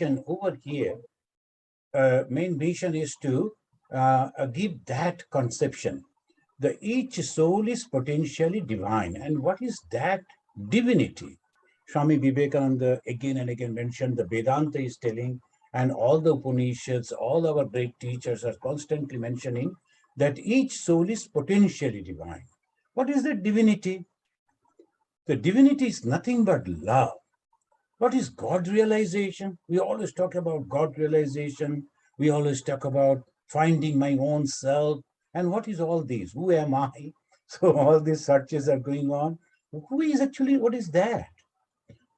over here, main mission is to give that conception. Each soul is potentially divine. And what is that divinity? Swami Vivekananda again and again mentioned, the Vedanta is telling, and all the Upanishads, all our great teachers are constantly mentioning that each soul is potentially divine. What is the divinity? The divinity is nothing but love. What is God realization? We always talk about God realization. We always talk about finding my own self. And what is all this? Who am I? So all these searches are going on. Who is actually, what is that?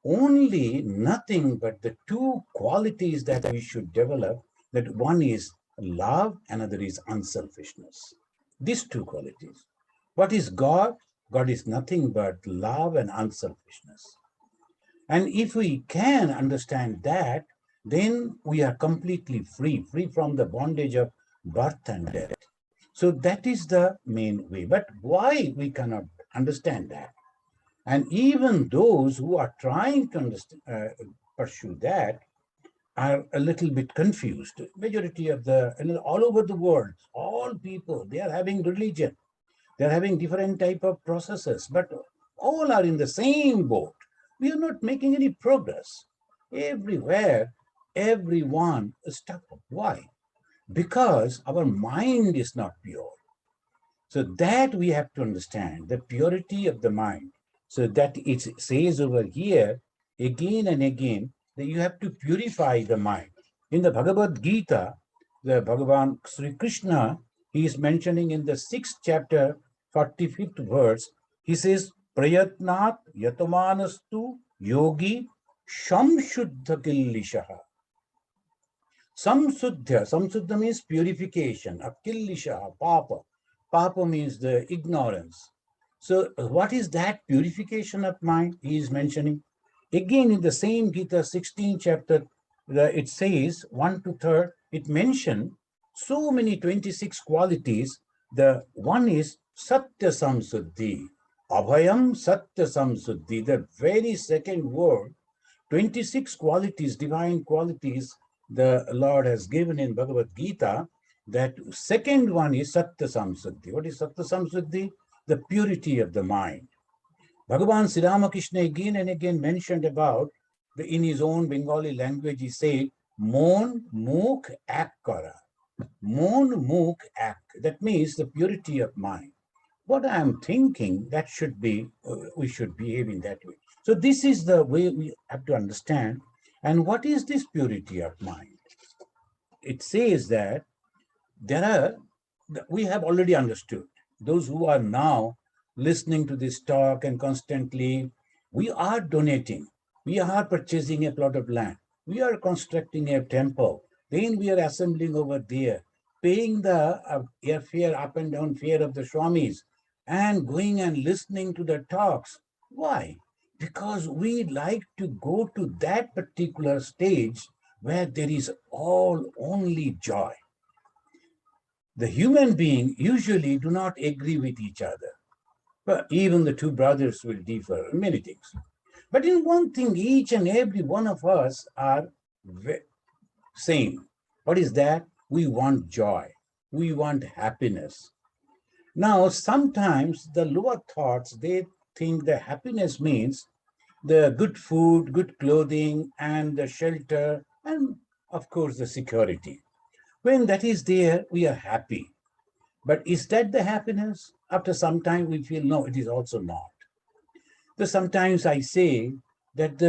Only nothing but the two qualities that we should develop, that one is love, another is unselfishness. These two qualities. What is God? God is nothing but love and unselfishness. And if we can understand that, then we are completely free from the bondage of birth and death. So that is the main way. But why we cannot understand that? And even those who are trying to pursue that are a little bit confused. Majority of all over the world, all people, they are having religion. They're having different type of processes, but all are in the same boat. We are not making any progress. Everywhere, everyone is stuck. Why? Because our mind is not pure. So that we have to understand, the purity of the mind. So that it says over here, again and again, that you have to purify the mind. In the Bhagavad Gita, the Bhagavan Sri Krishna, he is mentioning in the 6th chapter, 45th verse, he says, Prayatnat yatamanastu yogi samshuddha killishaha. Samshuddha means purification, akillishaha, papa. Papa means the ignorance. So what is that purification of mind he is mentioning? Again, in the same Gita, 16th chapter, it says, 1 to 3rd, it mentioned so many 26 qualities. The one is Satya Samsuddhi, Abhayam Satya Samsuddhi, the very second word, 26 qualities, divine qualities the Lord has given in Bhagavad Gita. That second one is Satya Samsuddhi. What is Satya Samsuddhi? The purity of the mind. Bhagavan Sri Ramakrishna again and again mentioned about, in his own Bengali language, he said, Mon Mukh Ak Kara. Mon Mukh Ak. That means the purity of mind. What I am thinking, that should be, we should behave in that way. So this is the way we have to understand. And what is this purity of mind? It says that we have already understood. Those who are now listening to this talk and constantly, we are donating. We are purchasing a plot of land. We are constructing a temple. Then we are assembling over there, paying the airfare, up and down fare of the Swamis, and going and listening to the talks. Why? Because we like to go to that particular stage where there is only joy. The human being usually do not agree with each other. But even the two brothers will differ in many things. But in one thing, each and every one of us are same. What is that? We want joy. We want happiness. Now, sometimes the lower thoughts, they think that happiness means the good food, good clothing, and the shelter, and of course the security. When that is there, we are happy. But is that the happiness? After some time, we feel, no, it is also not. So sometimes I say that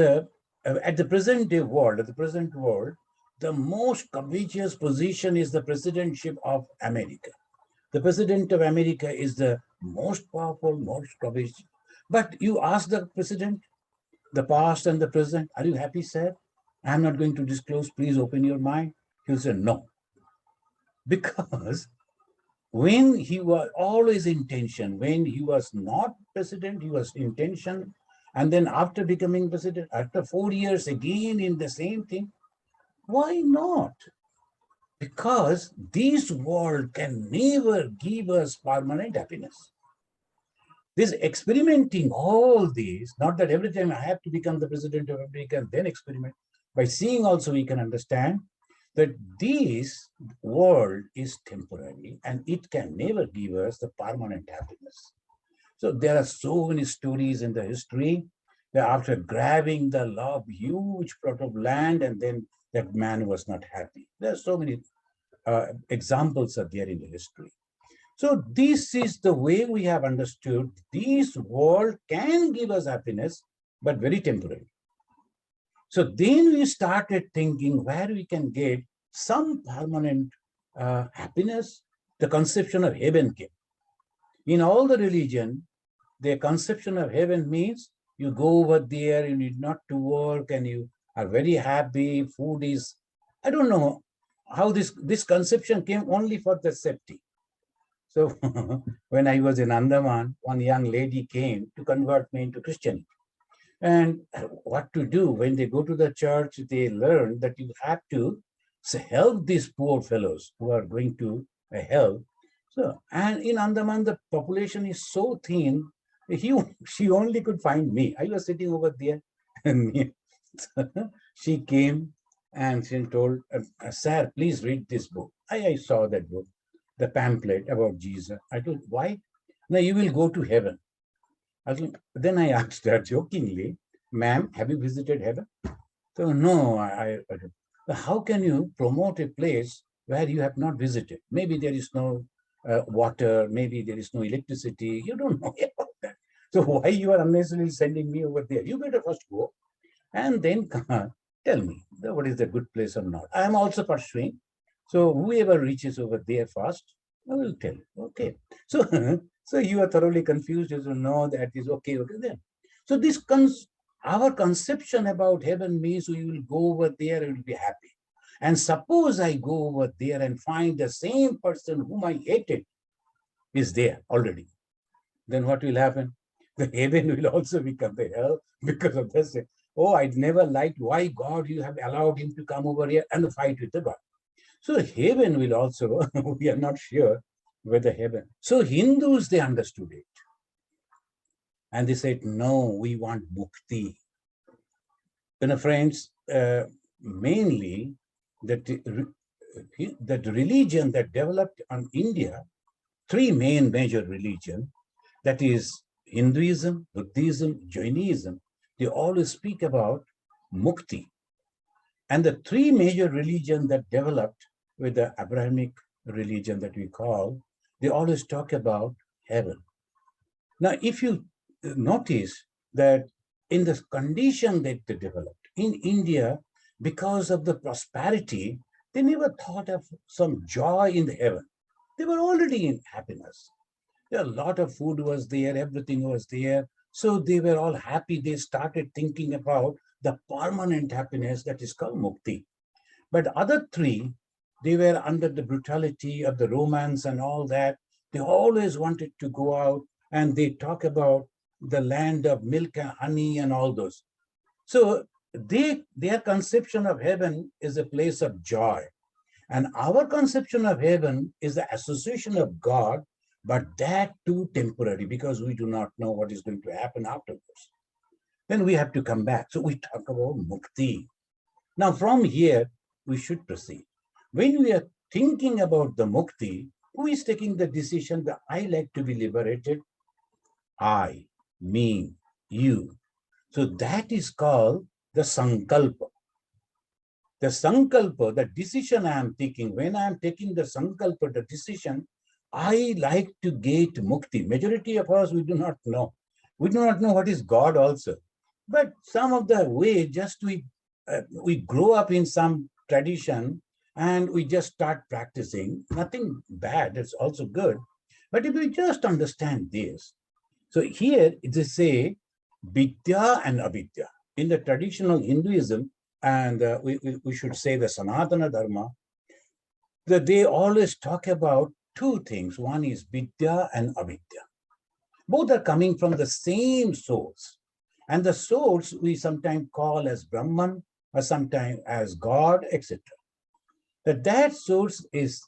at the present world, the most covetous position is the presidentship of America. The president of America is the most powerful, most covetous. But you ask the president, the past and the present, are you happy, sir? I'm not going to disclose, please open your mind. He'll say no. Because when he was always in tension, when he was not president, he was in tension. And then after becoming president, after 4 years, again in the same thing. Why not? Because this world can never give us permanent happiness. This experimenting all these, not that every time I have to become the president of America and then experiment. By seeing also we can understand that this world is temporary and it can never give us the permanent happiness. So there are so many stories in the history that after grabbing the huge plot of land, and then that man was not happy. There are so many examples are there in the history. So this is the way we have understood this world can give us happiness, but very temporary. So then we started thinking where we can get some permanent happiness. The conception of heaven came. In all the religion, the conception of heaven means you go over there, you need not to work, and you are very happy. Food is, I don't know how this conception came only for the safety. So when I was in Andaman, one young lady came to convert me into Christianity. And what to do when they go to the church, they learn that you have to help these poor fellows who are going to hell. So, and in Andaman, the population is so thin, she only could find me. I was sitting over there, and she came and she told, sir, please read this book. I saw that book, the pamphlet about Jesus. I told, why? Now you will go to heaven. Then I asked her jokingly, ma'am, have you visited heaven? So no, how can you promote a place where you have not visited? Maybe there is no water, maybe there is no electricity. You don't know about that. So why you are unnecessarily sending me over there? You better first go and then tell me what is the good place or not. I am also pursuing. So whoever reaches over there first, I will tell you. Okay. So, so you are thoroughly confused. You know that is okay then. So this our conception about heaven means we will go over there and will be happy. And suppose I go over there and find the same person whom I hated is there already. Then what will happen? The heaven will also become the hell because of this. Oh, I'd never liked why God you have allowed him to come over here and fight with the God. So heaven will also, we are not sure whether heaven. So Hindus, they understood it. And they said, no, we want mukti. Friends, mainly that religion that developed on India, three main major religions, that is Hinduism, Buddhism, Jainism, they always speak about mukti. And the three major religions that developed with the Abrahamic religion that we call, they always talk about heaven. Now, if you notice that in the condition that they developed in India, because of the prosperity, they never thought of some joy in the heaven. They were already in happiness. A lot of food was there, everything was there. So they were all happy. They started thinking about the permanent happiness that is called mukti. But other three, they were under the brutality of the Romans and all that. They always wanted to go out and they talk about the land of milk and honey and all those. So their conception of heaven is a place of joy. And our conception of heaven is the association of God, but that too temporary because we do not know what is going to happen afterwards. Then we have to come back. So we talk about mukti. Now from here, we should proceed. When we are thinking about the mukti, who is taking the decision that I like to be liberated? I, me, you. So that is called the sankalpa. The sankalpa, the decision I am taking, when I am taking the sankalpa, the decision, I like to get mukti. Majority of us, we do not know. We do not know what is God also. But some of the way, just we grow up in some tradition and we just start practicing. Nothing bad, it's also good. But if we just understand this, so here they say vidya and avidya. In the traditional Hinduism, and we should say the Sanatana Dharma, that they always talk about two things. One is vidya and avidya. Both are coming from the same source. And the source we sometimes call as Brahman or sometimes as God, etc. That source is,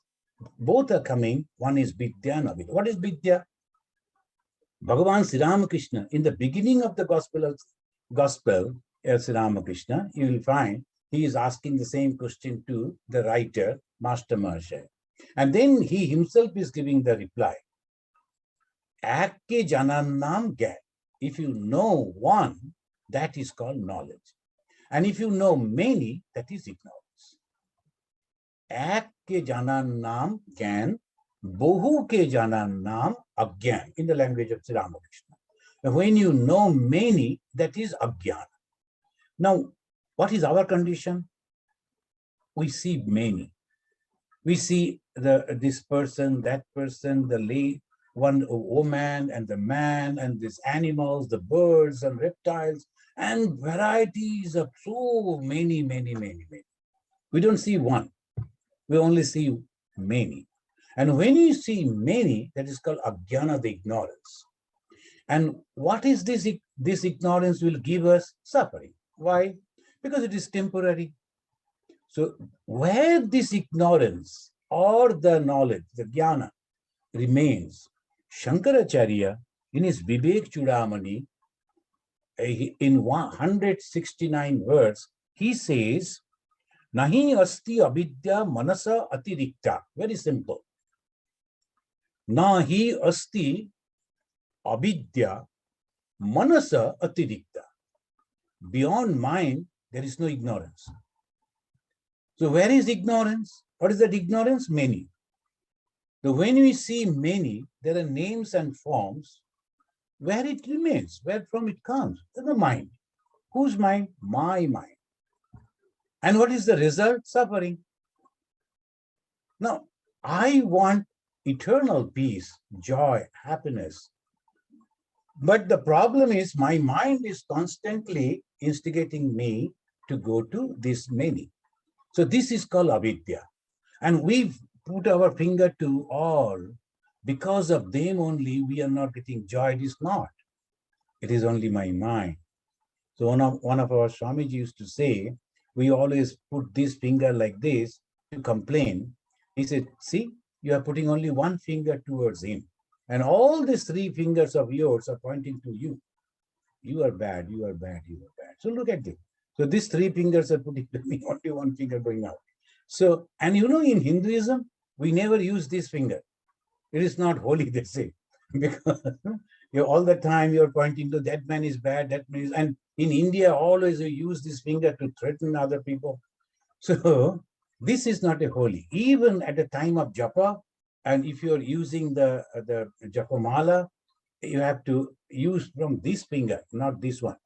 both are coming, one is vidya and avidya. What is vidya? Bhagavan Sri Ramakrishna, in the beginning of the gospel of Sri Ramakrishna, you will find he is asking the same question to the writer, Master Maharshaya. And then he himself is giving the reply. Ek ke janan naam gyan. If you know one, that is called knowledge. And if you know many, that is ignorance. Ek ke janan naam gyan, bohu ke janan naam agyan, in the language of Sri Ramakrishna. When you know many, that is agyana. Now, what is our condition? We see many. We see this person, that person, the late one woman and the man and these animals, the birds and reptiles, and varieties of so many. We don't see one. We only see many. And when you see many, that is called agyana, the ignorance. And what is this? This ignorance will give us suffering. Why? Because it is temporary. So where this ignorance or the knowledge, the jnana, remains, Shankaracharya, in his Vivek Chudamani, in 169 words, he says, Nahi asti avidya manasa atirikta. Very simple. Nahi asti avidya manasa atirikta. Beyond mind, there is no ignorance. So where is ignorance? What is that ignorance? Many. So when we see many, there are names and forms where it remains, where from it comes. The mind. Whose mind? My mind. And what is the result? Suffering. Now, I want eternal peace, joy, happiness. But the problem is my mind is constantly instigating me to go to this many. So this is called avidya. And we've put our finger to all. Because of them only, we are not getting joy. It is not. It is only my mind. So one of our Swamiji used to say, we always put this finger like this to complain. He said, see, you are putting only one finger towards him. And all these three fingers of yours are pointing to you. You are bad, you are bad, you are bad. So look at this. So these three fingers are putting to me, only one finger going out. So, and you know, in Hinduism, we never use this finger. It is not holy, they say. Because all the time you're pointing to that man is bad, that man is, and in India, always you use this finger to threaten other people. So this is not a holy. Even at the time of japa, and if you're using the japamala, you have to use from this finger, not this one.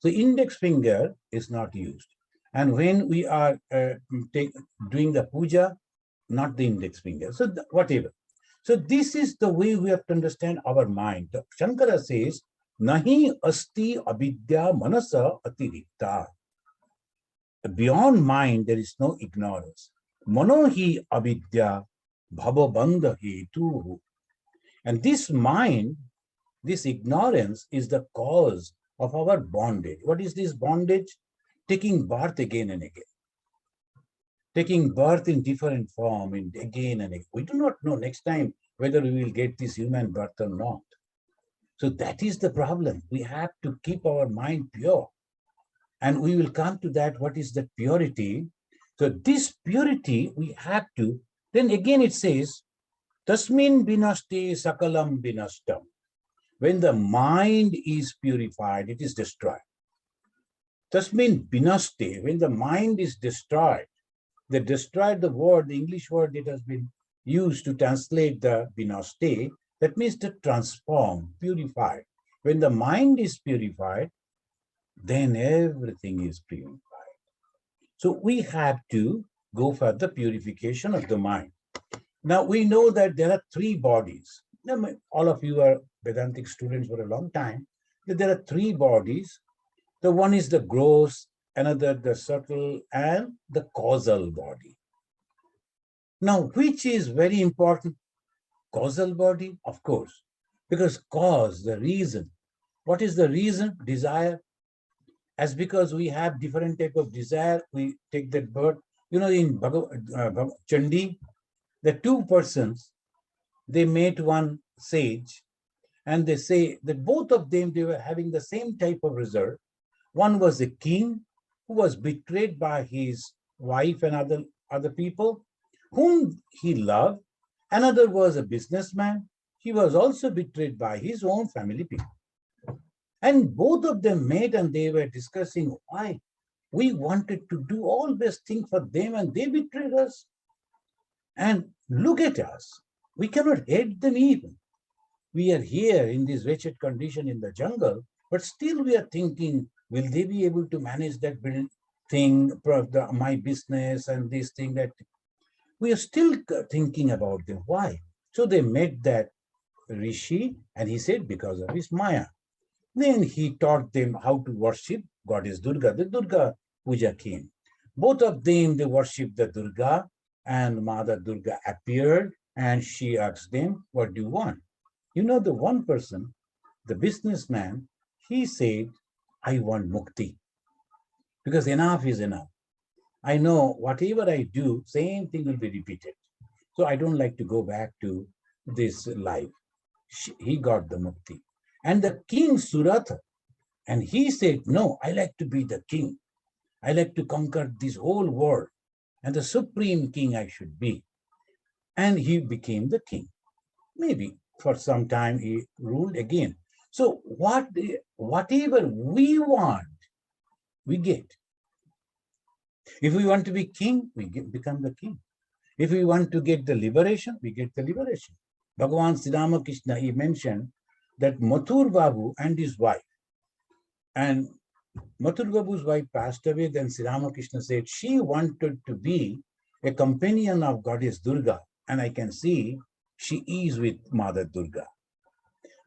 So index finger is not used. And when we are doing the puja, not the index finger. So whatever. So this is the way we have to understand our mind. Shankara says, Nahi asti avidya manasa atirikta. Beyond mind, there is no ignorance. Manohi avidya bhavabandha hetu. And this mind, this ignorance is the cause of our bondage. What is this bondage? Taking birth again and again. Taking birth in different form, again and again. We do not know next time whether we will get this human birth or not. So that is the problem. We have to keep our mind pure. And we will come to that, what is the purity? So this purity, we have to, then again it says, Tasmin binaste sakalam binastam. When the mind is purified, it is destroyed. Tasmin binaste, when the mind is destroyed, they destroyed the word, the English word that has been used to translate the binaste, that means to transform, purify. When the mind is purified, then everything is purified. So we have to go for the purification of the mind. Now we know that there are three bodies. Now, all of you are Vedantic students for a long time. That there are three bodies. The one is the gross, another the subtle, and the causal body. Now, which is very important? Causal body, of course, because cause, the reason. What is the reason? Desire. As because we have different type of desire, we take that birth. You know, in Chandi, the two persons, they met one sage, and they say that both of them, they were having the same type of result. One was a king, who was betrayed by his wife and other people whom he loved. Another was a businessman. He was also betrayed by his own family people. And both of them met and they were discussing why we wanted to do all best thing for them and they betrayed us. And look at us. We cannot hate them even. We are here in this wretched condition in the jungle, but still we are thinking, will they be able to manage that thing, my business and this thing, that we are still thinking about them. Why? So they met that Rishi and he said, because of his Maya. Then he taught them how to worship Goddess Durga. The Durga Puja came. Both of them, they worshipped the Durga, and Mother Durga appeared and she asked them, what do you want? You know, the one person, the businessman, he said, I want mukti. Because enough is enough. I know whatever I do, same thing will be repeated. So I don't like to go back to this life. He got the mukti. And the king Suratha, and he said, no, I like to be the king. I like to conquer this whole world. And the supreme king I should be. And he became the king. Maybe for some time he ruled again. So whatever we want, we get. If we want to be king, we become the king. If we want to get the liberation, we get the liberation. Bhagavan Sri Ramakrishna, he mentioned that Mathur Babu and his wife, and Mathur Babu's wife passed away, then Sri Ramakrishna said she wanted to be a companion of Goddess Durga, and I can see she is with Mother Durga.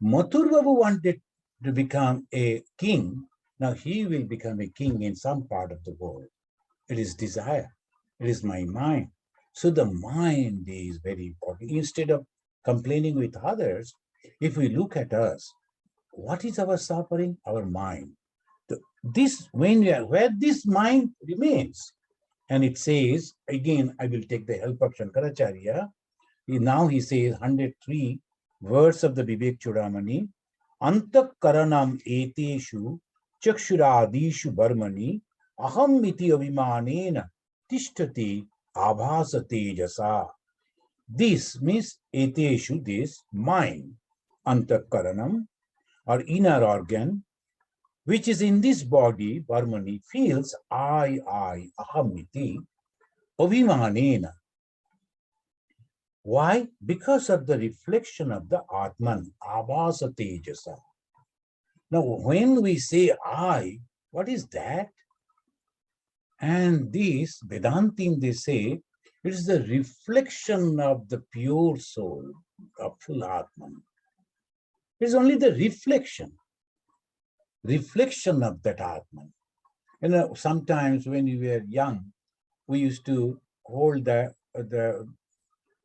Mathur Babu wanted to become a king. Now he will become a king in some part of the world. It is desire. It is my mind. So the mind is very important. Instead of complaining with others, if we look at us, what is our suffering? Our mind. Where this mind remains, and it says, again, I will take the help of Shankaracharya. Now he says 103 words of the Vivek Chudamani. Antak karanam eteshu chakshuradishu barmani aham iti avimanena tishtati abhasa tejasa. This means eteshu, this mind, antak karanam, or inner organ, which is in this body, barmani, feels I, aham iti avimanena. Why? Because of the reflection of the Atman, abhasa tejasa. Now, when we say I, what is that? And this, Vedantin, they say, it is the reflection of the pure soul, of full Atman. It is only the reflection of that Atman. You know, sometimes when we were young, we used to hold the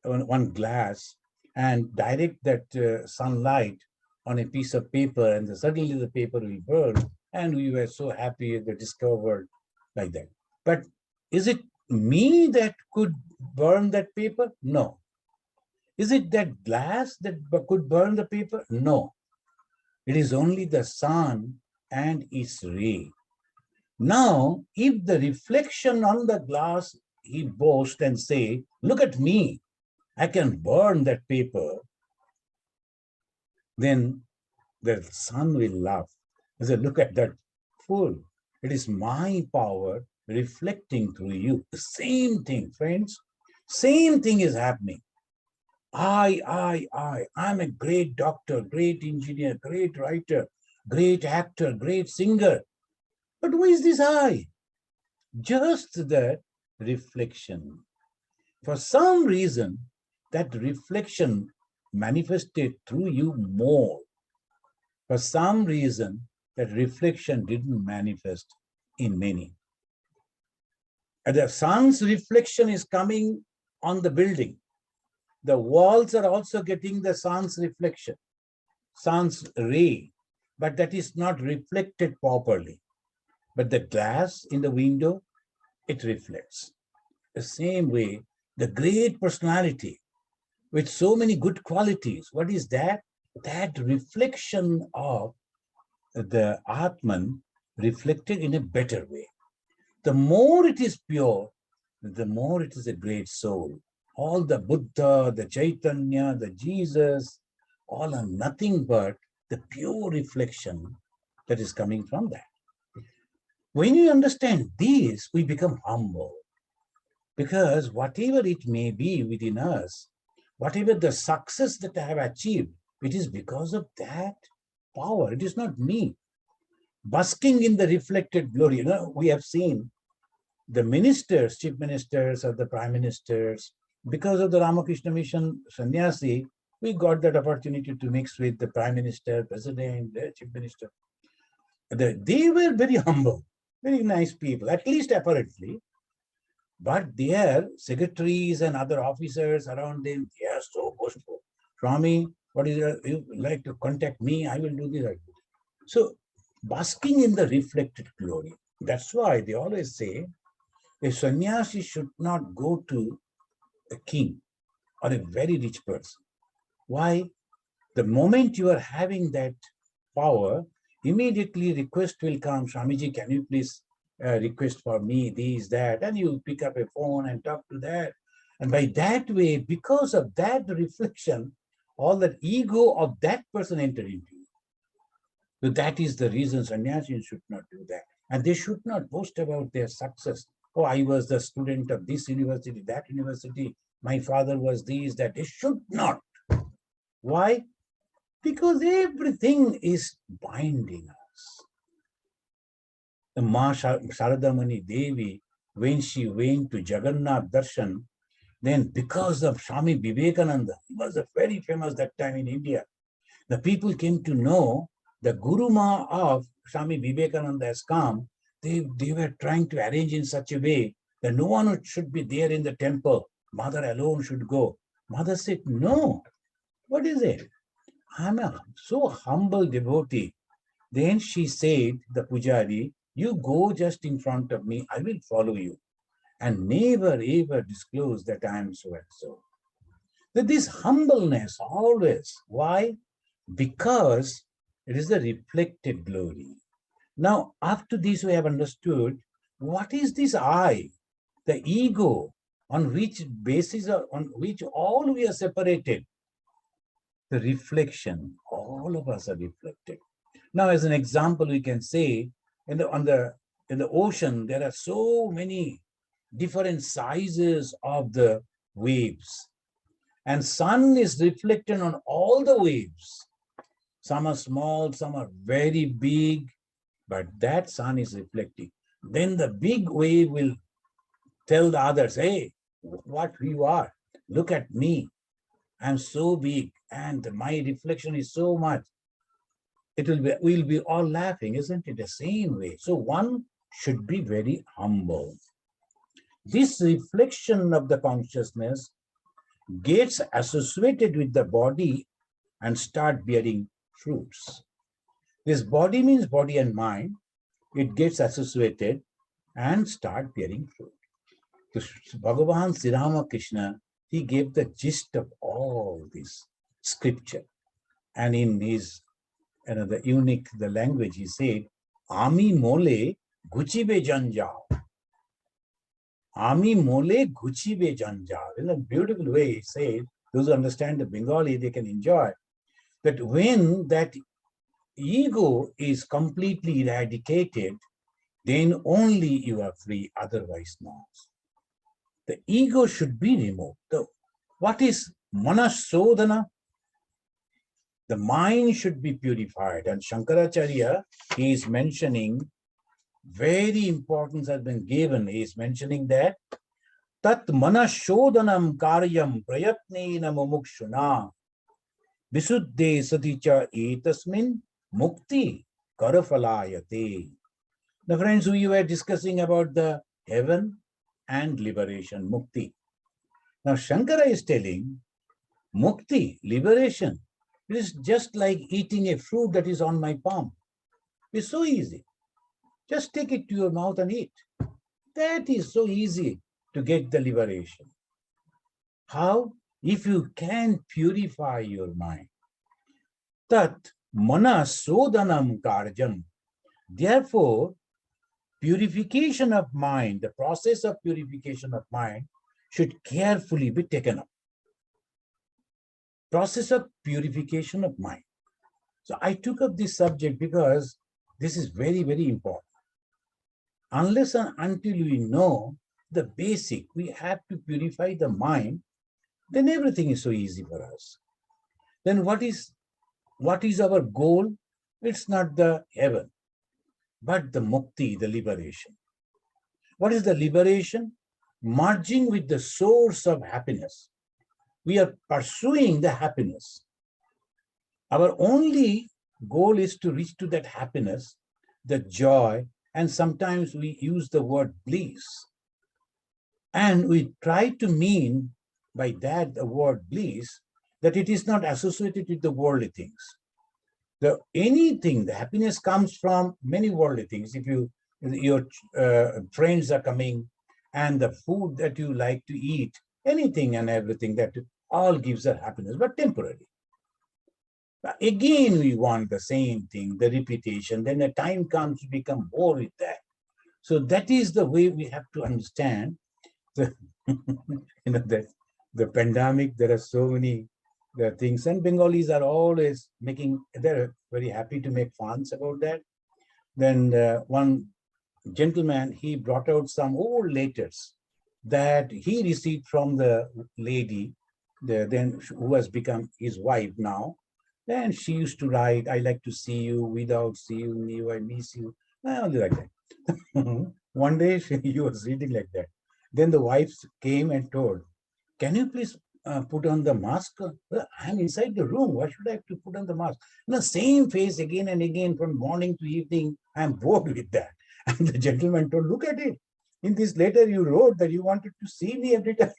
one glass and direct that sunlight on a piece of paper, and suddenly the paper will burn, and we were so happy they discovered like that. But is it me that could burn that paper? No. Is it that glass that could burn the paper? No. It is only the sun and its ray. Now, if the reflection on the glass, he boasts and say, look at me, I can burn that paper, then the sun will laugh. He said, look at that fool. It is my power reflecting through you. The same thing, friends. Same thing is happening. I'm a great doctor, great engineer, great writer, great actor, great singer. But who is this I? Just that reflection. For some reason, that reflection manifested through you more. For some reason, that reflection didn't manifest in many. And the sun's reflection is coming on the building. The walls are also getting the sun's reflection, sun's ray, but that is not reflected properly. But the glass in the window, it reflects. The same way, the great personality with so many good qualities, what is that? That reflection of the Atman reflected in a better way. The more it is pure, the more it is a great soul. All the Buddha, the Chaitanya, the Jesus, all are nothing but the pure reflection that is coming from that. When you understand this, we become humble. Because whatever it may be within us, whatever the success that I have achieved, it is because of that power. It is not me. Basking in the reflected glory. You know, we have seen the ministers, chief ministers or the prime ministers, because of the Ramakrishna Mission sannyasi, we got that opportunity to mix with the prime minister, president, the chief minister. They were very humble, very nice people, at least apparently. But their secretaries and other officers around them, they are so boastful. Swami, what is your, you like to contact me? I will do this. So, basking in the reflected glory. That's why they always say a sannyasi should not go to a king or a very rich person. Why? The moment you are having that power, immediately request will come. Swamiji, can you please request for me this, that, and you pick up a phone and talk to that. And by that way, because of that reflection, all that ego of that person enter into you. So that is the reason sannyasis should not do that. And they should not boast about their success. Oh, I was the student of this university, that university. My father was this, that. They should not. Why? Because everything is binding us. The Sarada Devi, when she went to Jagannath Darshan, then because of Swami Vivekananda, he was very famous that time in India. The people came to know the Guruma of Swami Vivekananda has come. They were trying to arrange in such a way that no one should be there in the temple. Mother alone should go. Mother said, no. What is it? I'm a so humble devotee. Then she said, the pujari, you go just in front of me, I will follow you. And never ever disclose that I am so and so. That this humbleness always. Why? Because it is the reflected glory. Now, after this we have understood what is this I, the ego, on which basis, on which all we are separated. The reflection, all of us are reflected. Now, as an example, we can say in the ocean, there are so many different sizes of the waves. And sun is reflected on all the waves. Some are small, some are very big, but that sun is reflecting. Then the big wave will tell the others, hey, what you are, look at me. I'm so big and my reflection is so much. We'll be all laughing, isn't it? The same way. So one should be very humble. This reflection of the consciousness gets associated with the body and start bearing fruits. This body means body and mind. It gets associated and start bearing fruit. So Bhagavan Sri Ramakrishna, he gave the gist of all this scripture. And in his the unique the language, he said, Ami mole guchibe janjao. Ami mole guchibe janjao. In a beautiful way, he said, those who understand the Bengali, they can enjoy that when that ego is completely eradicated, then only you are free, otherwise not. The ego should be removed. What is manasodhana? The mind should be purified. And Shankaracharya, he is mentioning, very importance has been given. He is mentioning that tat manashodhanam karyam prayatnena mumukshuna visuddhe saticha etasmin mukti karafalayate. The friends, we were discussing about the heaven and liberation, mukti. Now Shankara is telling mukti, liberation, it is just like eating a fruit that is on my palm. It's so easy. Just take it to your mouth and eat. That is so easy to get the liberation. How? If you can purify your mind. Tat mana sodhanam karjam. Therefore, purification of mind, the process of purification of mind should carefully be taken up. Process of purification of mind. So I took up this subject because this is very, very important. Unless and until we know the basic, we have to purify the mind, then everything is so easy for us. Then what is our goal? It's not the heaven, but the mukti, the liberation. What is the liberation? Merging with the source of happiness. We are pursuing the happiness. Our only goal is to reach to that happiness, the joy, and sometimes we use the word bliss. And we try to mean by that the word bliss, that it is not associated with the worldly things. The happiness comes from many worldly things. If your friends are coming and the food that you like to eat, anything and everything, that all gives us happiness, but temporary. Again, we want the same thing, the repetition. Then a time comes to become bored with that. So that is the way we have to understand the, the pandemic. There are so many things, and Bengalis are always they're very happy to make funs about that. Then one gentleman, he brought out some old letters that he received from the lady, who has become his wife now. Then she used to write, "I like to see you, without seeing you, I miss you." Only like that. One day he was reading like that. Then the wife came and told, "Can you please put on the mask?" "Well, I'm inside the room. Why should I have to put on the mask?" "No, same face again and again from morning to evening. I'm bored with that." And the gentleman told, "Look at it. In this letter you wrote that you wanted to see me every time."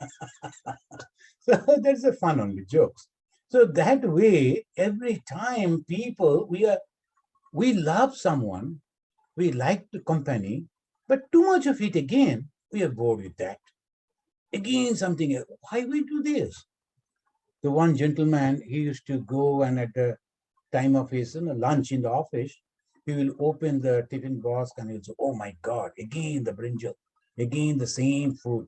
So that's a fun only, jokes. So that way, every time people, we love someone, we like the company, but too much of it again, we are bored with that. Again, something else. Why we do this? The one gentleman, he used to go, and at the time of his lunch in the office, he will open the tiffin box and he'll say, "Oh my God, again the brinjal, again the same food."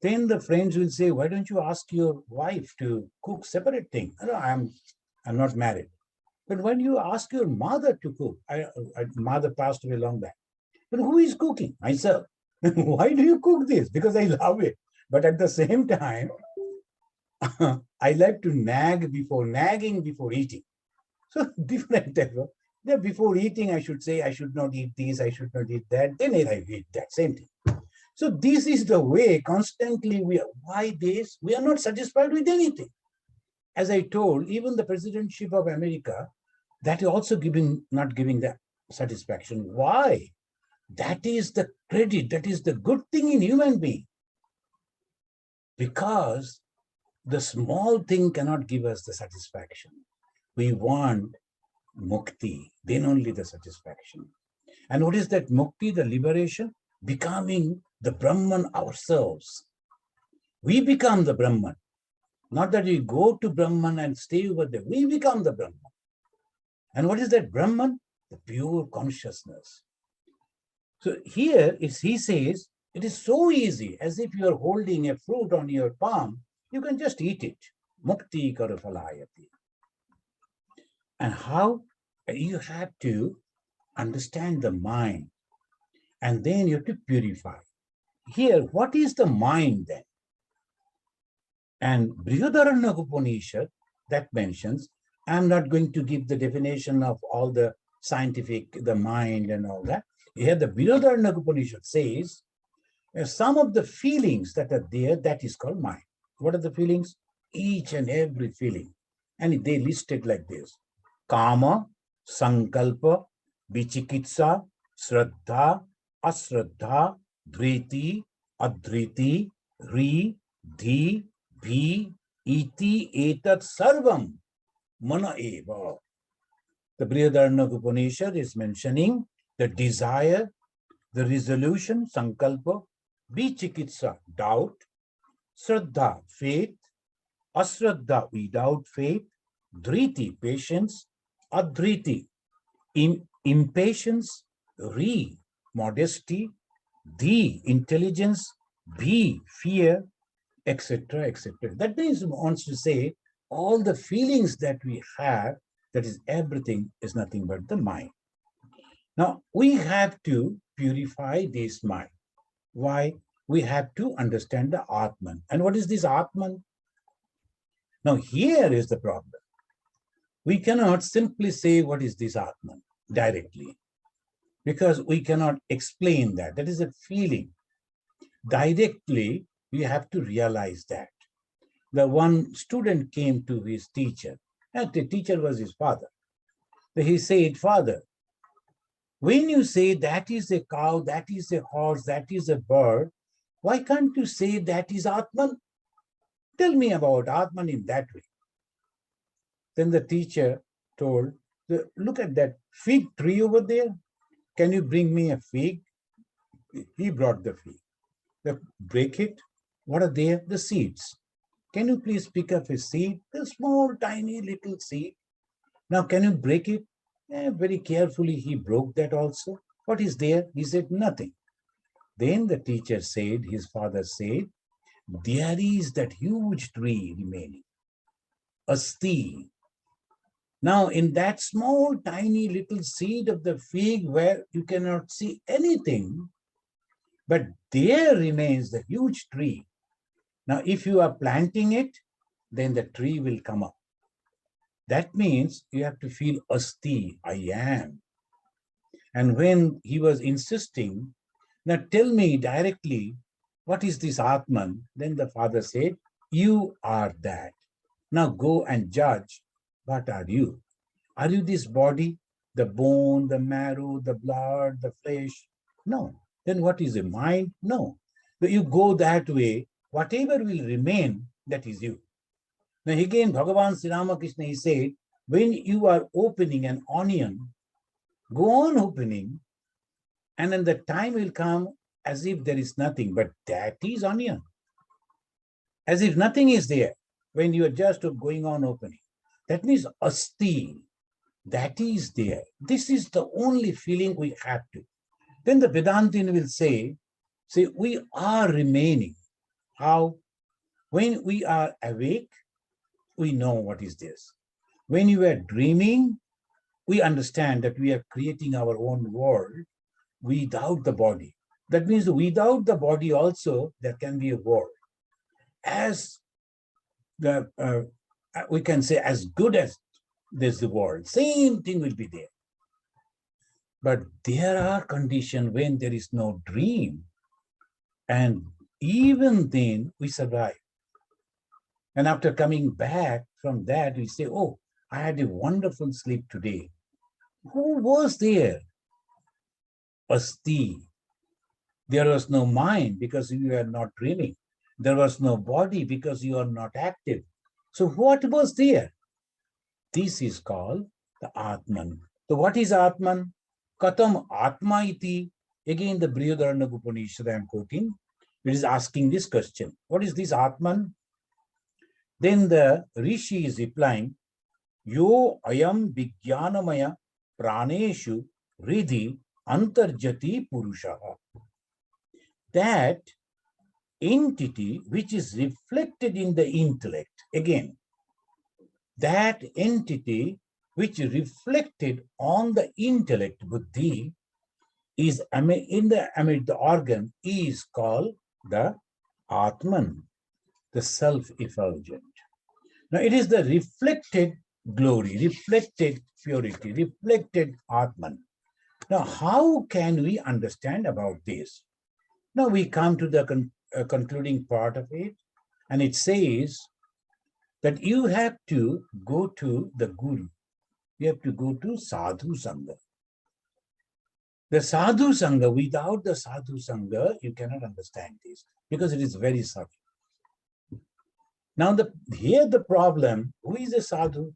Then the friends will say, "Why don't you ask your wife to cook separate thing?" "No, I'm not married." "But when you ask your mother to cook," mother passed away long back. "But who is cooking?" "Myself." "Why do you cook this?" "Because I love it. But at the same time, I like to nagging before eating." So different type of, before eating, I should say, I should not eat this, I should not eat that. Then I eat that, same thing. So this is the way constantly why this? We are not satisfied with anything. As I told, even the presidentship of America, that is also not giving the satisfaction. Why? That is the credit, that is the good thing in human being. Because the small thing cannot give us the satisfaction. We want mukti, then only the satisfaction. And what is that mukti, the liberation? Becoming the Brahman ourselves. We become the Brahman. Not that we go to Brahman and stay over there. We become the Brahman. And what is that Brahman? The pure consciousness. So here, he says, it is so easy, as if you are holding a fruit on your palm, you can just eat it. Mukti karufalayati. And how? You have to understand the mind, and then you have to purify. Here, what is the mind then? And Brihadaranyaka Upanishad, that mentions, I'm not going to give the definition of all the scientific, the mind and all that. Here, the Brihadaranyaka Upanishad says, some of the feelings that are there, that is called mind. What are the feelings? Each and every feeling. And they listed like this: Kama, Sankalpa, Vichikitsa, Shraddha, Ashraddha, Dhriti, Adhriti, Ri, Dhi, Bhi, Iti, Etat, Sarvam, Mana Eva. The Brihadaranyaka Upanishad is mentioning the desire, the resolution, Sankalpa, Vichikitsa, doubt, Shraddha, faith, Ashraddha, without faith, Dhriti, patience, Adhriti, impatience, Ri, modesty, D, intelligence, B, fear, etc., etc. That means it wants to say all the feelings that we have, that is everything, is nothing but the mind. Now, we have to purify this mind. Why? We have to understand the Atman. And what is this Atman? Now, here is the problem. We cannot simply say what is this Atman directly, because we cannot explain that. That is a feeling. Directly, we have to realize that. The one student came to his teacher, and the teacher was his father. He said, "Father, when you say that is a cow, that is a horse, that is a bird, why can't you say that is Atman? Tell me about Atman in that way." Then the teacher told, "Look at that fig tree over there. Can you bring me a fig?" He brought the fig. Break it. What are there? The seeds. "Can you please pick up a seed? A small, tiny little seed. Now, can you break it?" Very carefully, he broke that also. "What is there?" He said, "Nothing." Then the teacher said, his father said, "There is that huge tree remaining, Asti." Now, in that small, tiny little seed of the fig where you cannot see anything, but there remains the huge tree. Now, if you are planting it, then the tree will come up. That means you have to feel Asti, I am. And when he was insisting, "Now tell me directly, what is this Atman?" Then the father said, "You are that. Now go and judge. What are you? Are you this body, the bone, the marrow, the blood, the flesh? No. Then what is the mind? No. But you go that way, whatever will remain, that is you." Now again, Bhagavan Sri Ramakrishna, he said, when you are opening an onion, go on opening, and then the time will come as if there is nothing, but that is onion. As if nothing is there when you are just going on opening. That means Asti, that is there. This is the only feeling we have to. Then the Vedantin will say, we are remaining. How? When we are awake, we know what is this. When you are dreaming, we understand that we are creating our own world without the body. That means without the body also, there can be a world. As the we can say, as good as there's the world, same thing will be there. But there are conditions when there is no dream, and even then we survive. And after coming back from that, we say, "Oh, I had a wonderful sleep today." Who was there? Asti. There was no mind because you are not dreaming. There was no body because you are not active. So what was there? This is called the Atman. So what is Atman? Katam Atma iti. Again, the Brihadaranyaka Upanishad I am quoting. It is asking this question. What is this Atman? Then the Rishi is replying, "Yo ayam vijnanamaya praneshu ridhi antarjati purushaha." That entity which is reflected in the intellect, again, that entity which is reflected on the intellect, buddhi, is in the organ, is called the Atman, the self-effulgent. Now it is the reflected glory, reflected purity, reflected Atman. Now how can we understand about this? Now we come to the concluding part of it, and it says that you have to go to the Guru. You have to go to Sadhu Sangha. The Sadhu Sangha, without the Sadhu Sangha, you cannot understand this because it is very subtle. Now, here the problem, who is a sadhu?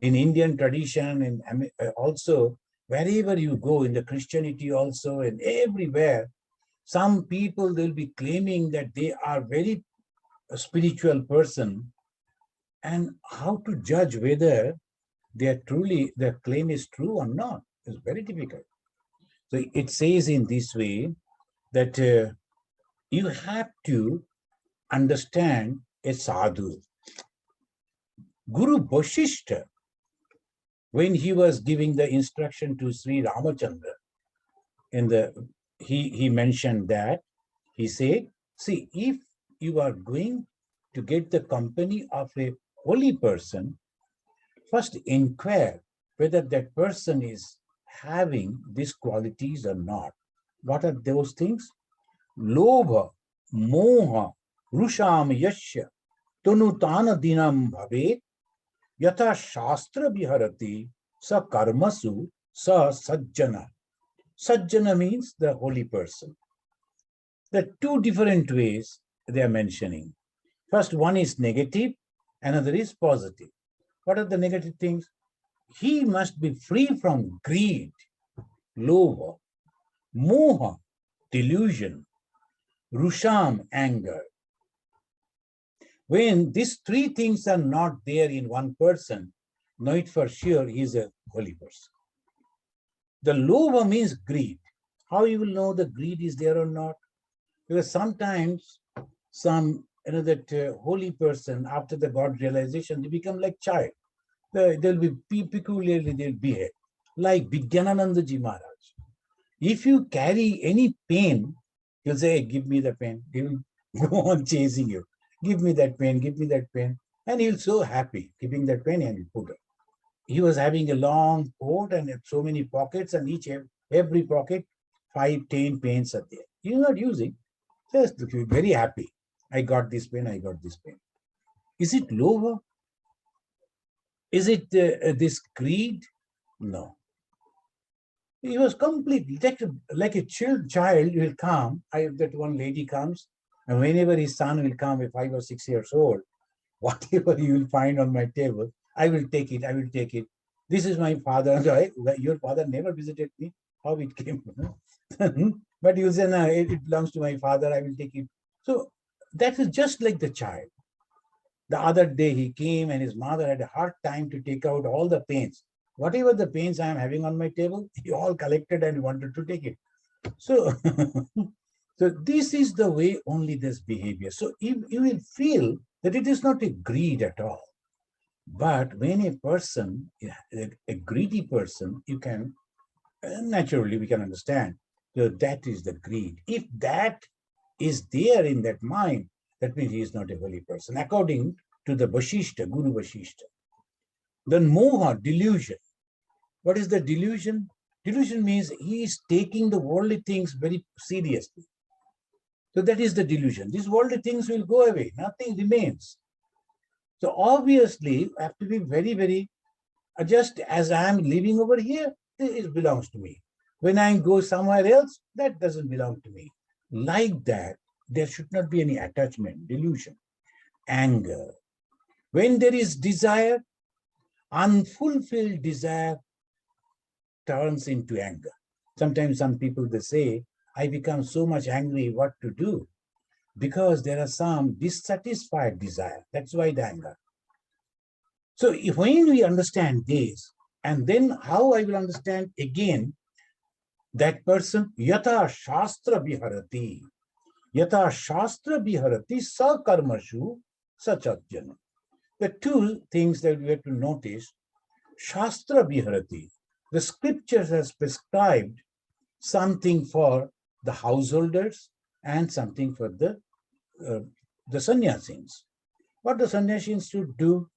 In Indian tradition, and also wherever you go, in the Christianity also, and everywhere, some people, they'll be claiming that they are very spiritual person, and how to judge whether they are truly, their claim is true or not is very difficult. So it says in this way that you have to understand a sadhu. Guru Vasishtha, when he was giving the instruction to Sri Ramachandra, he mentioned that, he said, see, if you are going to get the company of a holy person, first inquire whether that person is having these qualities or not. What are those things? Lobha, moha, rusham yasya, tanutana dinam bhavet, yatha shastra viharati, sa karmasu, sa sajjana. Sajjana means the holy person. There are two different ways they are mentioning. First, one is negative, another is positive. What are the negative things? He must be free from greed, lobha, moha, delusion, rusham, anger. When these three things are not there in one person, know it for sure he is a holy person. The lobha means greed. How you will know the greed is there or not? Because sometimes that holy person, after the God realization, they become like child. They'll be peculiarly, they'll behave like Vivekanandaji Maharaj. If you carry any pain, he'll say, hey, give me the pain. He will go on chasing you. Give me that pain, give me that pain. And he'll so happy keeping that pain and put it. He was having a long coat and so many pockets, and every pocket, 5, 10 pains are there. He's not using. Just very happy. I got this pain, I got this pain. Is it lower? Is it this greed? No. He was completely like a child will come. That one lady comes, and whenever his son will come at 5 or 6 years old, whatever you will find on my table, I will take it. I will take it. This is my father. Your father never visited me. How it came? But you say, no, it belongs to my father. I will take it. So that is just like the child. The other day he came and his mother had a hard time to take out all the pains. Whatever the pains I am having on my table, he all collected and wanted to take it. So, so this is the way only this behavior. So you will feel that it is not a greed at all. But when a person, a greedy person, you can, naturally we can understand that is the greed. If that is there in that mind, that means he is not a holy person, according to the Vasishtha, Guru Vasishtha. Then moha, delusion. What is the delusion? Delusion means he is taking the worldly things very seriously. So that is the delusion. These worldly things will go away. Nothing remains. So obviously, I have to be very, very, just as I am living over here, it belongs to me. When I go somewhere else, that doesn't belong to me. Like that, there should not be any attachment, delusion, anger. When there is desire, unfulfilled desire turns into anger. Sometimes some people, they say, I become so much angry, what to do? Because there are some dissatisfied desire. That's why the anger. So when we understand this, and then how I will understand again that person, yatha shastra viharati. Yatha shastra viharati sa karmashu sachajjana. The two things that we have to notice, shastra viharati. The scriptures has prescribed something for the householders and something for the sannyasins. What the sannyasins should do?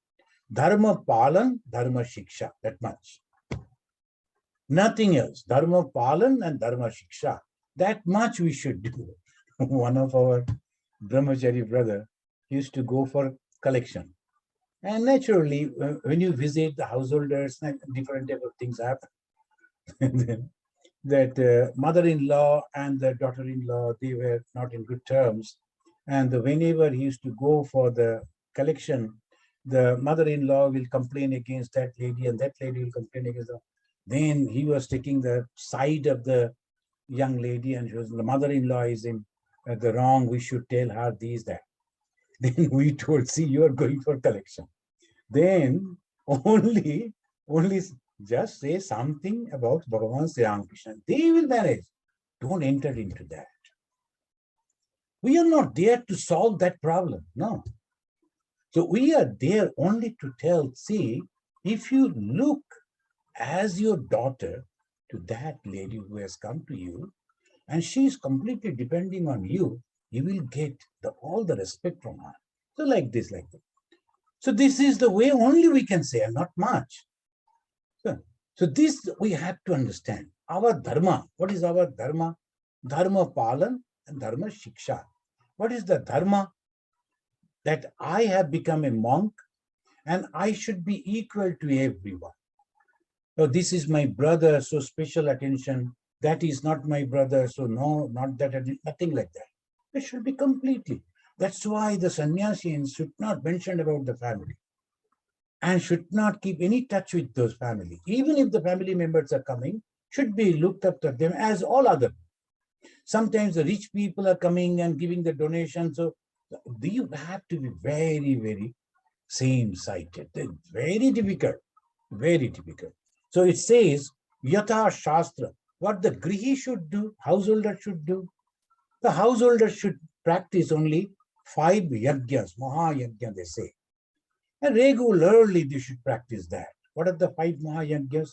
Dharma palan, dharma shiksha, that much. Nothing else. Dharma palan and dharma shiksha. That much we should do. One of our brahmachari brother used to go for collection. And naturally, when you visit the householders, different type of things happen. That mother-in-law and the daughter-in-law, they were not in good terms. And whenever he used to go for the collection, the mother-in-law will complain against that lady and that lady will complain against her. Then he was taking the side of the young lady and she was, the mother-in-law is in the wrong, we should tell her this, that. Then we told, see, you are going for collection. Then only Just say something about Bhagavan Sri Ramakrishna. They will manage. Don't enter into that. We are not there to solve that problem. No. So we are there only to tell, see, if you look as your daughter to that lady who has come to you, and she is completely depending on you, you will get all the respect from her. So like this, like that. So this is the way only we can say, and not much. So this we have to understand. Our dharma, what is our dharma? Dharma palan and dharma shiksha. What is the dharma? That I have become a monk and I should be equal to everyone. So this is my brother, so special attention. That is not my brother, so no, not that, nothing like that. It should be completely. That's why the sannyasins should not mention about the family and should not keep any touch with those family. Even if the family members are coming, should be looked up to them as all other. Sometimes the rich people are coming and giving the donations. So you have to be very, very same-sighted. It's very difficult, very difficult. So it says, Yatha Shastra, what the grihi should do, householder should do. The householder should practice only 5 yajnas, Mahayajna they say. And regularly they should practice that. What are the 5 Mahayajnas?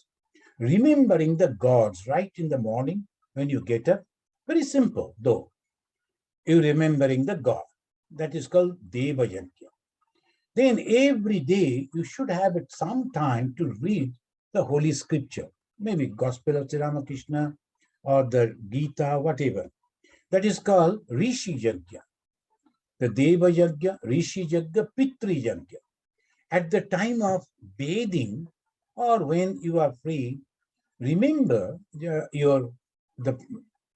Remembering the gods right in the morning when you get up. Very simple though. You remembering the God. That is called Deva Yajna. Then every day you should have some time to read the Holy Scripture. Maybe Gospel of Sri Ramakrishna or the Gita, whatever. That is called Rishi Yajna. The Deva Yajna, Rishi Yajna, Pitri Yajna. At the time of bathing or when you are free, remember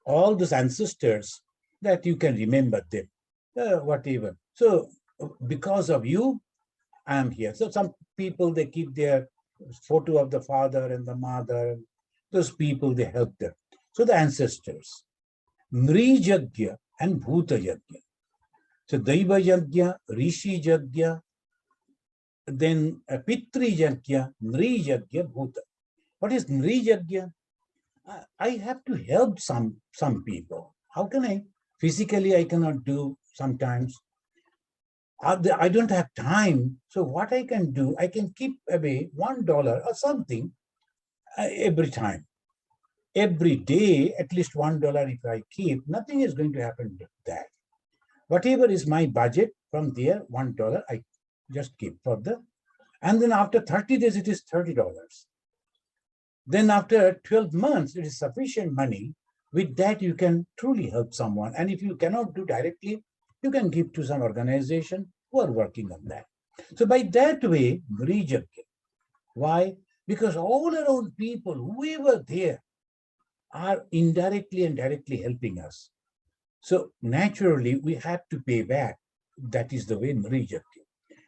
all those ancestors that you can remember them, whatever. So because of you, I am here. So some people, they keep their photo of the father and the mother. Those people, they help them. So the ancestors, Nri Yajna and Bhuta Yajna. So Daiva Yajna, Rishi Yajna, then Pitri Yajna, Nri Yajna, Bhuta. What is Nri Yajna? I have to help some people. How can I? Physically, I cannot do sometimes. I don't have time. So what I can do, I can keep away $1 or something every time. Every day, at least $1 if I keep, nothing is going to happen with that. Whatever is my budget from there, $1 I just keep for the, and then after 30 days, it is $30. Then after 12 months, it is sufficient money. With that, you can truly help someone. And if you cannot do directly, you can give to some organization who are working on that. So by that way, why? Because all around people, whoever there, are indirectly and directly helping us. So naturally, we have to pay back. That is the way Nri Yajna.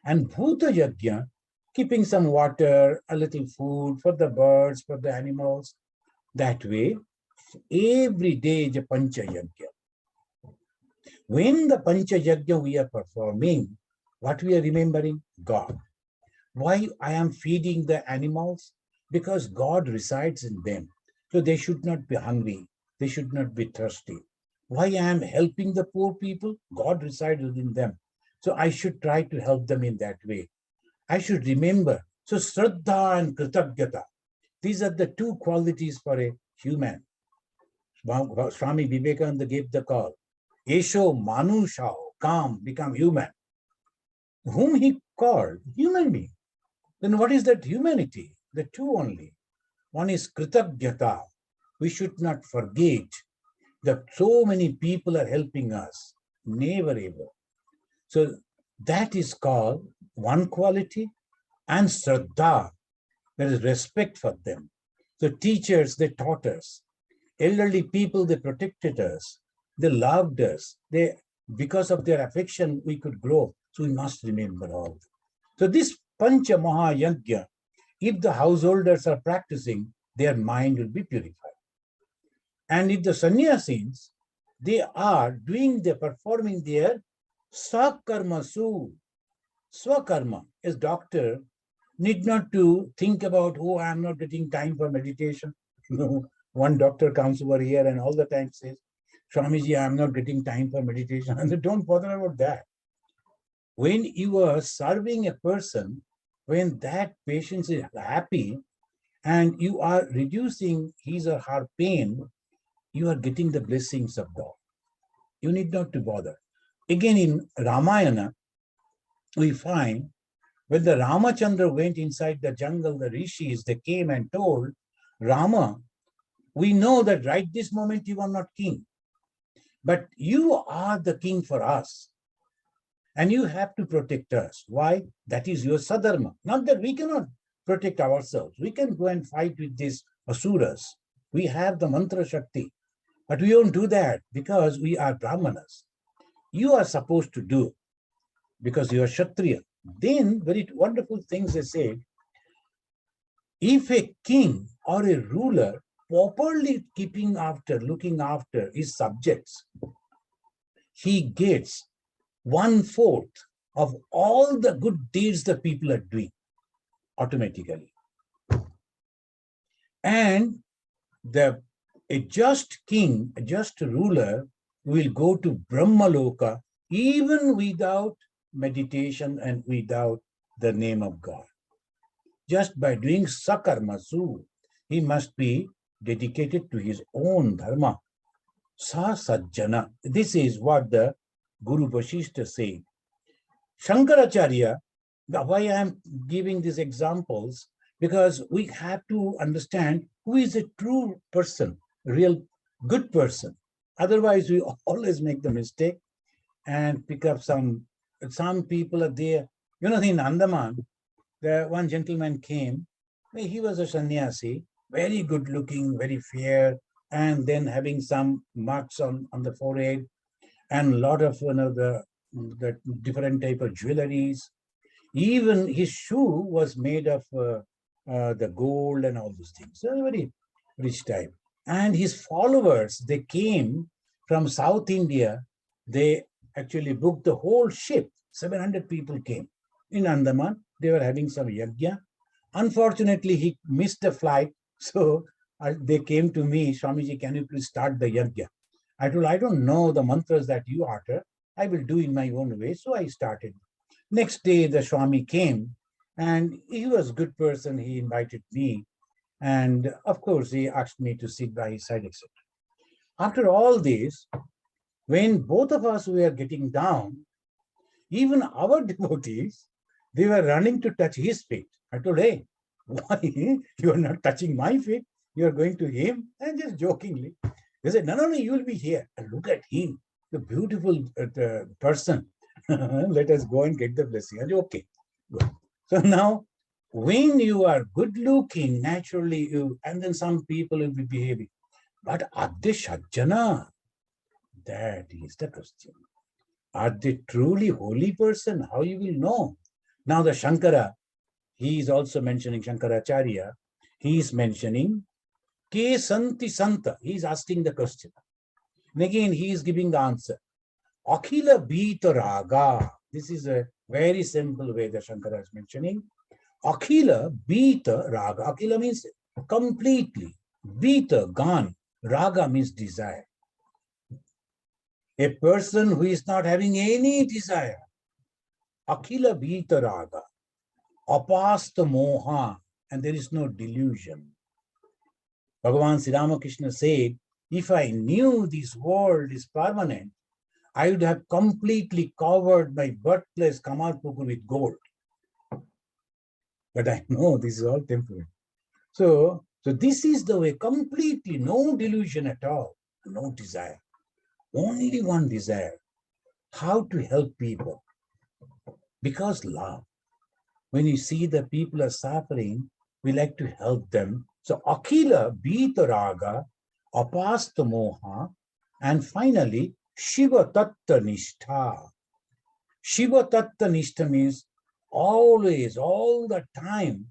And Bhuta Yajna, keeping some water, a little food for the birds, for the animals. That way, every day is a Pancha Yajna. When the Pancha Yajna we are performing, what we are remembering? God. Why I am feeding the animals? Because God resides in them. So they should not be hungry. They should not be thirsty. Why I am helping the poor people? God resides within them. So I should try to help them in that way. I should remember. So Shraddha and Kritagata, these are the 2 qualities for a human. Swami Vivekananda gave the call. Esho Manushao, come, become human. Whom he called? Human being. Then what is that humanity? The 2 only. One is Kritagata. We should not forget that so many people are helping us. Never ever. So that is called one quality. And Shraddha, there is respect for them. So teachers, they taught us. Elderly people, they protected us. They loved us. Because of their affection, we could grow. So we must remember all. So this Pancha Mahayajna, if the householders are practicing, their mind will be purified. And if the sannyasins, they are performing their Sakarma Su. Swakarma is doctor. need not to think about, oh, I'm not getting time for meditation. No, one doctor comes over here and all the time says, Swamiji, I'm not getting time for meditation. And don't bother about that. When you are serving a person, when that patient is happy and you are reducing his or her pain, you are getting the blessings of God. You need not to bother. Again, in Ramayana, we find when the Ramachandra went inside the jungle, the rishis, they came and told Rama, we know that right this moment you are not king, but you are the king for us. And you have to protect us. Why? That is your sadharma. Not that we cannot protect ourselves. We can go and fight with these asuras. We have the mantra shakti. But we don't do that because we are brahmanas. You are supposed to do because you are kshatriya. Then very wonderful things they say. If a king or a ruler properly looking after his subjects, he gets 1/4 of all the good deeds the people are doing automatically. And a just king, a just ruler will go to Brahmaloka even without meditation and without the name of God. Just by doing sakarmasu, he must be dedicated to his own dharma. Sa sajjana. This is what the Guru Vasishta said. Shankaracharya, why I am giving these examples, because we have to understand who is a true person, real good person. Otherwise, we always make the mistake and pick up some people are there. You know, in Andaman, one gentleman came, he was a sannyasi, very good looking, very fair, and then having some marks on the forehead, and a lot of the different type of jewelries. Even his shoe was made of the gold and all those things. So very rich type. And his followers, they came from South India. They actually booked the whole ship. 700 people came. In Andaman, they were having some yajna. Unfortunately, he missed the flight. So they came to me, Swamiji, can you please start the yajna? I told, I don't know the mantras that you utter. I will do in my own way. So I started. Next day, the Swami came and he was a good person. He invited me. And of course, he asked me to sit by his side, etc. After all this, when both of us were getting down, even our devotees, they were running to touch his feet. I told, hey, why you are not touching my feet? You are going to him? And just jokingly. They said, no, you will be here. And look at him, the beautiful person. Let us go and get the blessing. I said, okay, good. So now, when you are good looking, naturally, and then some people will be behaving. But Adde Shajjana, that is the question. Are they truly holy person? How you will know? Now the Shankara, he is also mentioning Shankaracharya. He is mentioning Ke Santi Santa. He is asking the question. And again, he is giving the answer. Akhila Bita Raga. This is a very simple way that Shankara is mentioning. Akhila Bita Raga. Akhila means completely. Bita, gone. Raga means desire. A person who is not having any desire. Akhila Bita Raga. Apasta Moha. And there is no delusion. Bhagavan Sri Ramakrishna said, if I knew this world is permanent, I would have completely covered my birthplace Kamalpukur with gold. But I know this is all temporary. So this is the way, completely no delusion at all, no desire. Only one desire, how to help people. Because love. When you see the people are suffering, we like to help them. So Akhila Bita Raga, Apasta Moha, and finally Shiva Tatta Nishtha. Shiva Tatta Nishtha means always, all the time,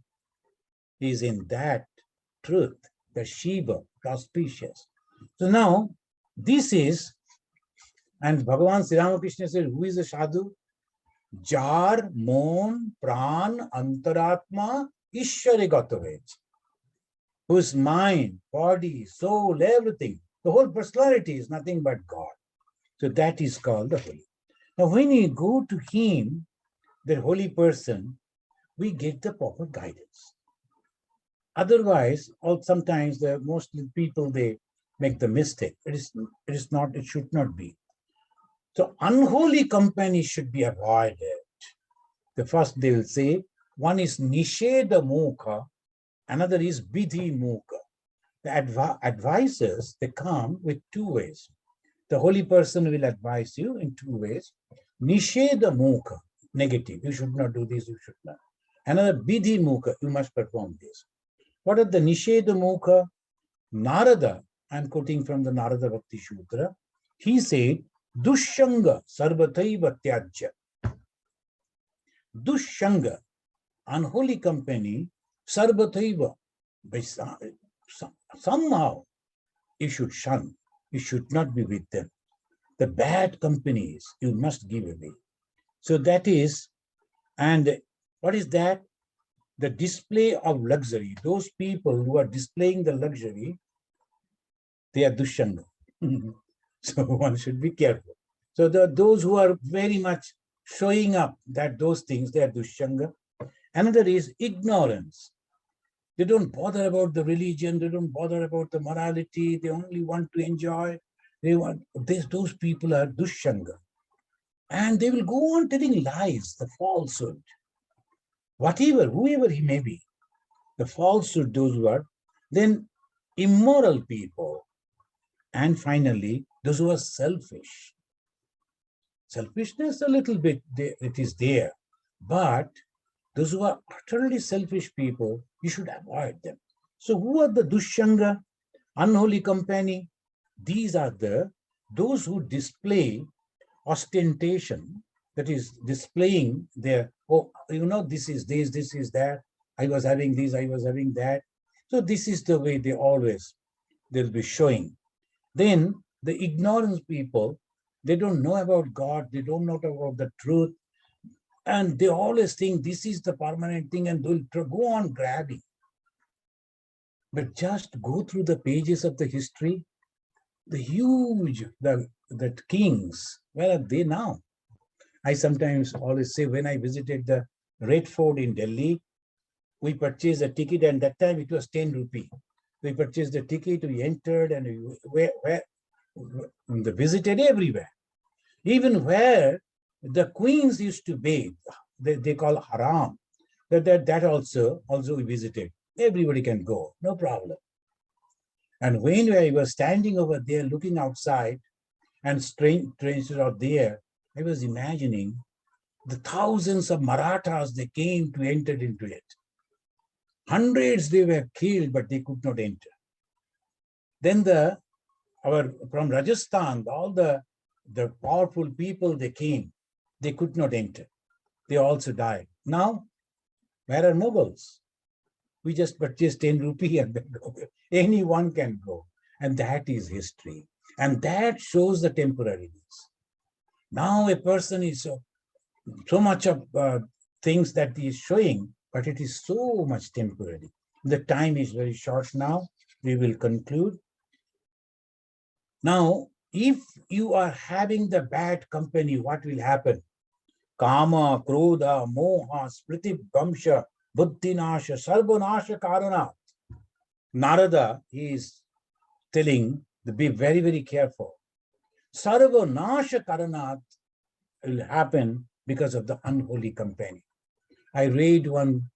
is in that truth, the Shiva, auspicious. So now, this is, and Bhagavan Sri Ramakrishna said, who is a sadhu? jar, mon, pran, antaratma, ishware gatavej, whose mind, body, soul, everything, the whole personality is nothing but God. So that is called the holy. Now, when you go to him, that holy person, we get the proper guidance. Otherwise, sometimes the most people, they make the mistake. It is not, it should not be. So unholy company should be avoided. The first they will say, one is Nisheda Mukha, another is Vidhi Mukha. The advisors, they come with two ways. The holy person will advise you in two ways. Nisheda Mukha, negative, you should not do this, you should not. Another Vidhi Mukha, you must perform this. What are the Nisheda Mukha? Narada, I'm quoting from the Narada Bhakti Sutra, he said, Dushanga sarvataiva tyajya. Dushanga, unholy company, sarvataiva, somehow you should shun, you should not be with them. The bad companies you must give away. So that is, and what is that? The display of luxury. Those people who are displaying the luxury, they are dushanga. So one should be careful. So those who are very much showing up that those things, they are dushanga. Another is ignorance. They don't bother about the religion. They don't bother about the morality. They only want to enjoy. Those people are dushanga. And they will go on telling lies, the falsehood. Whatever, whoever he may be, the falsehood, those who are, then immoral people, and finally, those who are selfish. Selfishness a little bit, it is there, but those who are utterly selfish people, you should avoid them. So who are the dushanga, unholy company? These are those who display ostentation, that is displaying their, oh, this is this, this is that, I was having this, I was having that. So this is the way they'll be showing. Then the ignorance people, they don't know about God, they don't know about the truth, and they always think this is the permanent thing, and they'll go on grabbing. But just go through the pages of the history, the huge, the kings, where are they now? I sometimes always say, when I visited the Red Fort in Delhi, we purchased a ticket, and that time it was 10 rupee. We purchased the ticket, we entered, and we visited everywhere. Even where the queens used to bathe, they call haram. That also we visited. Everybody can go, no problem. And when I was standing over there looking outside, and strangers are there, I was imagining the thousands of Marathas they came to enter into it. Hundreds they were killed, but they could not enter. Then from Rajasthan, all the powerful people they came, they could not enter. They also died. Now, where are Mughals? We just purchased 10 rupee and then go. Anyone can go. And that is history. And that shows the temporariness. Now a person is so much of things that he is showing, but it is so much temporary. The time is very short now. We will conclude. Now, if you are having the bad company, what will happen? Kama, Krodha, Moha, Spriti, Vamsha, Buddhinasha, Sarvanasha, Karanat. Narada is telling to be very, very careful. Sarvanasha Karanat will happen because of the unholy company. I read one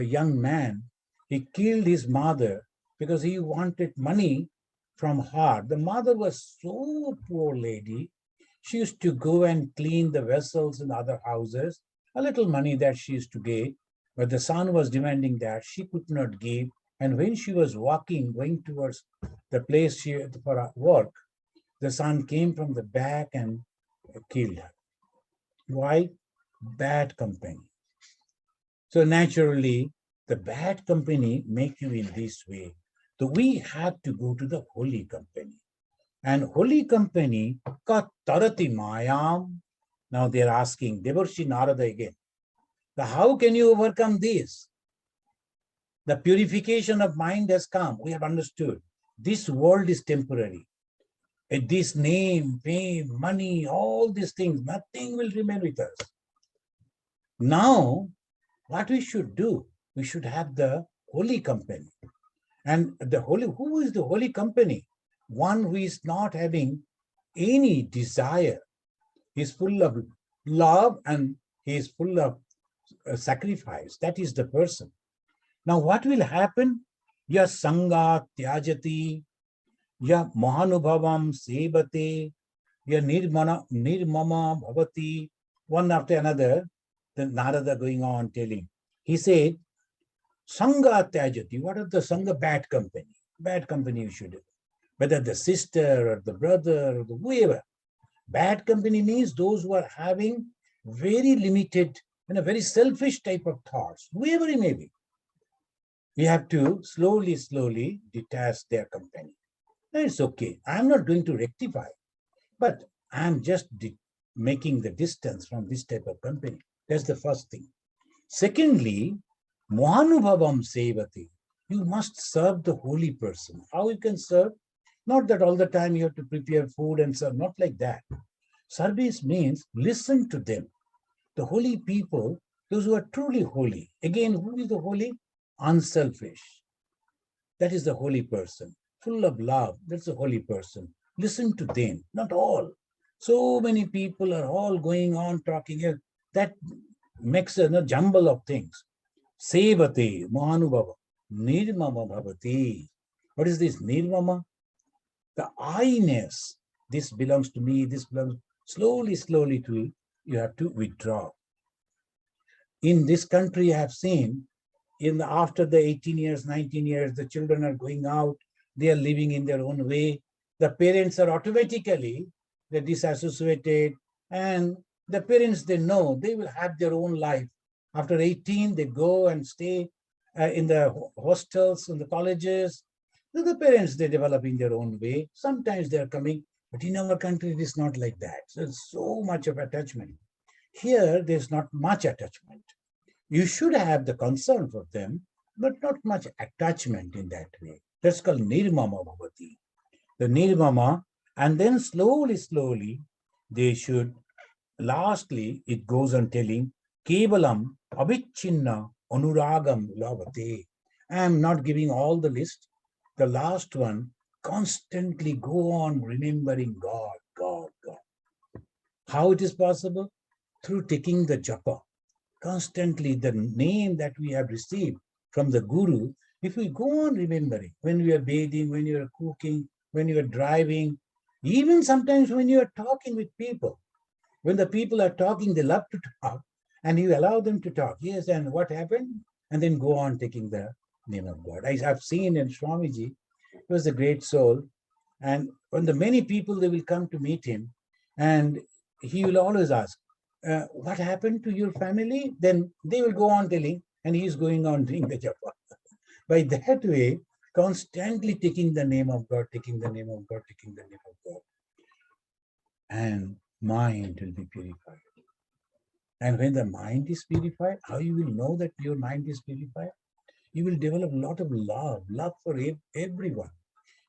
young man, he killed his mother because he wanted money from her. The mother was so poor lady. She used to go and clean the vessels in other houses, a little money that she used to give, but the son was demanding that she could not give. And when she was going towards the place for work, the son came from the back and killed her. Why? Bad company. So naturally, the bad company make you in this way. So we have to go to the holy company. And holy company, ka tarati mayam, Now they are asking Devarshi Narada again, how can you overcome this? The purification of mind has come. We have understood this world is temporary. This name, fame, money, all these things, nothing will remain with us. Now, what we should do, we should have the holy company. And who is the holy company? One who is not having any desire. He is full of love and he is full of sacrifice. That is the person. Now, what will happen? Ya sangha tyajati, ya mahanubhavam sevate, ya nirmama bhavati. One after another, the Narada going on telling. He said, sangha tyajati. What is the sangha? Bad company. Bad company you should have. Whether the sister or the brother or the whoever. Bad company means those who are having very limited and a very selfish type of thoughts, whoever it may be. We have to slowly detach their company. It's okay. I'm not going to rectify, but I'm just making the distance from this type of company. That's the first thing. Secondly, Mohanubhavam Sevati. You must serve the holy person. How you can serve? Not that all the time you have to prepare food and serve, not like that. Service means listen to them. The holy people, those who are truly holy. Again, who is the holy? Unselfish. That is the holy person. Full of love. That's the holy person. Listen to them, not all. So many people are all going on talking. That makes a jumble of things. Sevate, Mahanubhava, Nirmama Bhavati. What is this Nirmama? The I-ness. This belongs to me, this belongs. Slowly to you have to withdraw. In this country, I have seen, after the 18 years, 19 years, the children are going out, they are living in their own way. The parents are automatically, they're disassociated, and the parents, they know they will have their own life. After 18, they go and stay in the hostels, in the colleges. So the parents, they're developing their own way. Sometimes they're coming, but in our country, it is not like that. So it's so much of attachment. Here, there's not much attachment. You should have the concern for them, but not much attachment in that way. That's called Nirmama Bhavati. The Nirmama, and then slowly, they should, lastly, it goes on telling, Kevalam Avichinna Anuragam Lavate. I am not giving all the list. The last one, constantly go on remembering God. How it is possible? Through taking the japa. Constantly, the name that we have received from the Guru, if we go on remembering, when we are bathing, when you are cooking, when you are driving, even sometimes when you are talking with people, when the people are talking, they love to talk, and you allow them to talk. Yes, and what happened? And then go on taking the name of God. I have seen in Swamiji, he was a great soul, and when the many people, they will come to meet him, and he will always ask, what happened to your family? Then they will go on telling, and he is going on doing the japa. By that way, constantly taking the name of God, taking the name of God, taking the name of God. And mind will be purified. And when the mind is purified, how you will know that your mind is purified? You will develop a lot of love for everyone.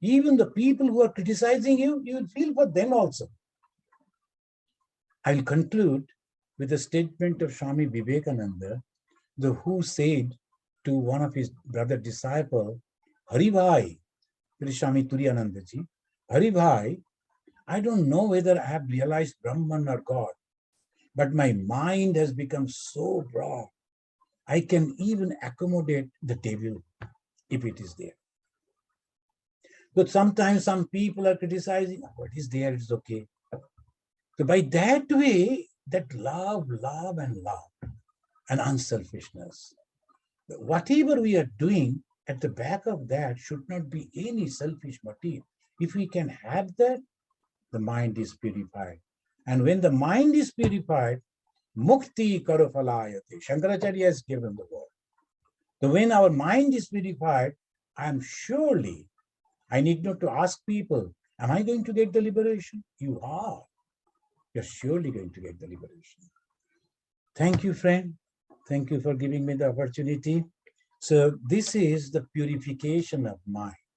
Even the people who are criticizing you, you will feel for them also. I'll conclude with a statement of Swami Vivekananda, who said to one of his brother disciple, Hari Bhai, Swami Turiyanandaji, Hari Bhai, I don't know whether I have realized Brahman or God, but my mind has become so broad, I can even accommodate the devil if it is there. But sometimes some people are criticizing, what is there, it's okay. So by that way, that love and unselfishness, whatever we are doing, at the back of that should not be any selfish motive. If we can have that, the mind is purified. And when the mind is purified, mukti karofalayate. Shankaracharya has given the word. So when our mind is purified, I need not to ask people, am I going to get the liberation? You are. you're surely going to get the liberation. Thank you, friend. Thank you for giving me the opportunity. So this is the purification of mind.